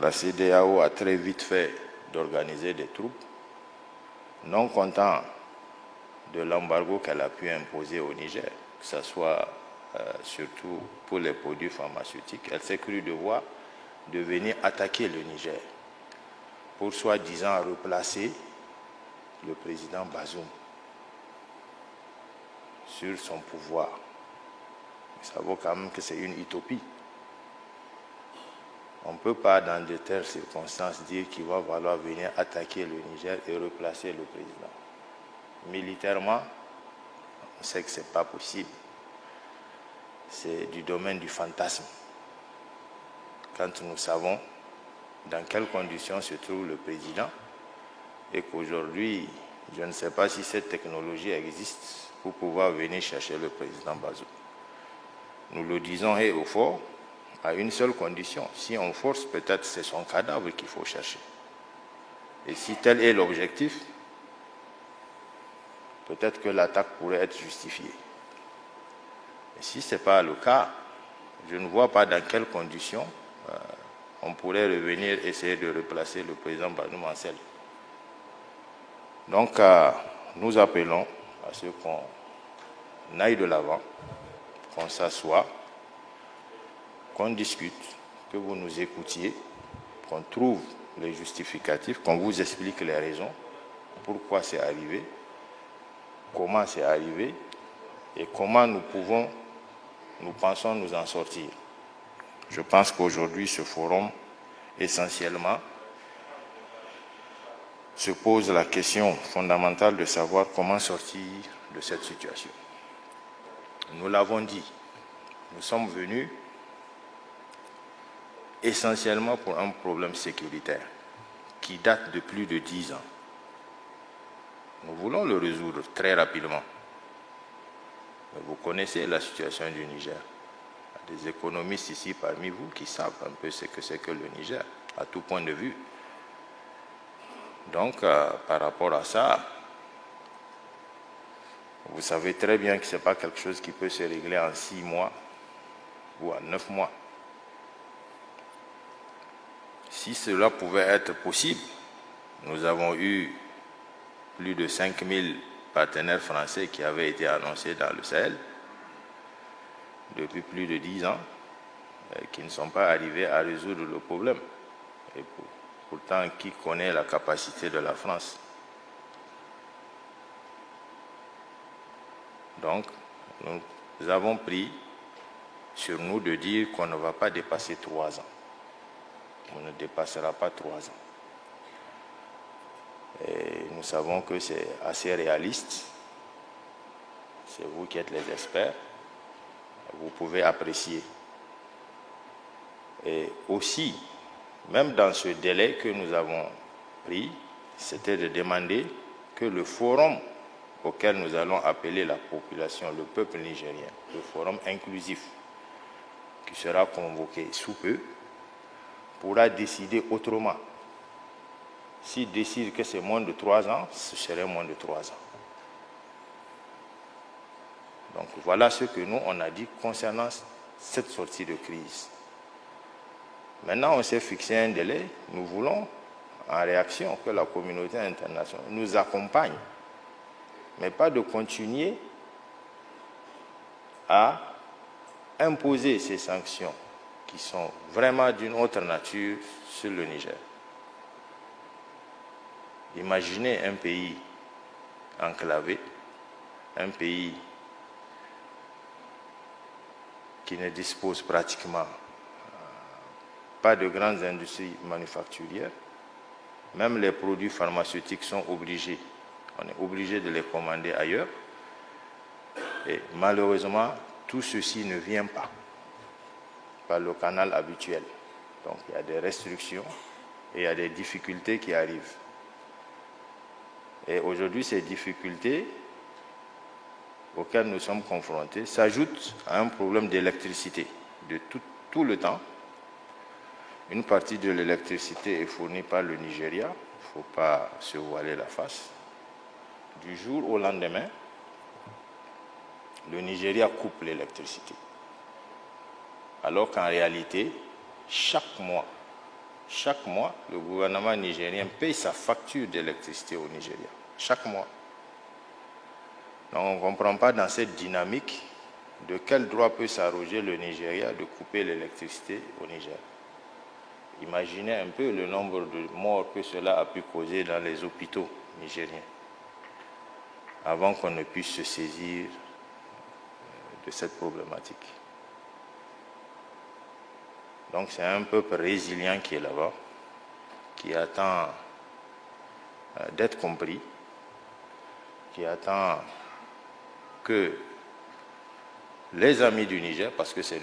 La CEDEAO a très vite fait d'organiser des troupes, non content de l'embargo qu'elle a pu imposer au Niger, que ce soit surtout pour les produits pharmaceutiques. Elle s'est crue devoir de venir attaquer le Niger pour soi-disant replacer le président Bazoum sur son pouvoir. Ça vaut quand même que c'est une utopie. On ne peut pas, dans de telles circonstances, dire qu'il va falloir venir attaquer le Niger et replacer le président. Militairement, on sait que ce n'est pas possible. C'est du domaine du fantasme. Quand nous savons dans quelles conditions se trouve le président et qu'aujourd'hui, je ne sais pas si cette technologie existe pour pouvoir venir chercher le président Bazoum. Nous le disons haut et fort, à une seule condition. Si on force, peut-être c'est son cadavre qu'il faut chercher. Et si tel est l'objectif, peut-être que l'attaque pourrait être justifiée. Et si ce n'est pas le cas, je ne vois pas dans quelles conditions on pourrait revenir essayer de replacer le président Bazoum en selle. Donc, nous appelons à ce qu'on aille de l'avant, qu'on s'assoie, qu'on discute, que vous nous écoutiez, qu'on trouve les justificatifs, qu'on vous explique les raisons, pourquoi c'est arrivé, comment c'est arrivé et comment nous pensons nous en sortir. Je pense qu'aujourd'hui, ce forum, essentiellement, se pose la question fondamentale de savoir comment sortir de cette situation. Nous l'avons dit, nous sommes venus essentiellement pour un problème sécuritaire qui date de plus de 10 ans. Nous voulons le résoudre très rapidement. Mais vous connaissez la situation du Niger. Il y a des économistes ici parmi vous qui savent un peu ce que c'est que le Niger, à tout point de vue. Donc, par rapport à ça, vous savez très bien que ce n'est pas quelque chose qui peut se régler en 6 mois ou en 9 mois. Si cela pouvait être possible, nous avons eu plus de 5000 partenaires français qui avaient été annoncés dans le Sahel depuis plus de 10 ans, qui ne sont pas arrivés à résoudre le problème. Et pourtant, qui connaît la capacité de la France? Donc, nous avons pris sur nous de dire qu'on ne va pas dépasser 3 ans. On ne dépassera pas 3 ans. Et nous savons que c'est assez réaliste. C'est vous qui êtes les experts. Vous pouvez apprécier. Et aussi, même dans ce délai que nous avons pris, c'était de demander que le forum auquel nous allons appeler la population, le peuple nigérien, le forum inclusif, qui sera convoqué sous peu, pourra décider autrement. S'il décide que c'est moins de 3 ans, ce serait moins de 3 ans. Donc voilà ce que nous, on a dit concernant cette sortie de crise. Maintenant, on s'est fixé un délai. Nous voulons, en réaction, que la communauté internationale nous accompagne, mais pas de continuer à imposer ces sanctions qui sont vraiment d'une autre nature sur le Niger. Imaginez un pays enclavé, un pays qui ne dispose pratiquement pas de grandes industries manufacturières. Même les produits pharmaceutiques sont obligés. On est obligé de les commander ailleurs. Et malheureusement, tout ceci ne vient pas par le canal habituel. Donc il y a des restrictions et il y a des difficultés qui arrivent. Et aujourd'hui, ces difficultés auxquelles nous sommes confrontés s'ajoutent à un problème d'électricité de tout le temps. Une partie de l'électricité est fournie par le Nigeria, il ne faut pas se voiler la face. Du jour au lendemain, le Nigeria coupe l'électricité. Alors qu'en réalité, chaque mois, Chaque mois, le gouvernement nigérien paye sa facture d'électricité au Nigeria. Chaque mois. Donc on ne comprend pas dans cette dynamique de quel droit peut s'arroger le Nigeria de couper l'électricité au Niger. Imaginez un peu le nombre de morts que cela a pu causer dans les hôpitaux nigériens avant qu'on ne puisse se saisir de cette problématique. Donc c'est un peuple résilient qui est là-bas, qui attend d'être compris, qui attend que les amis du Niger, parce que c'est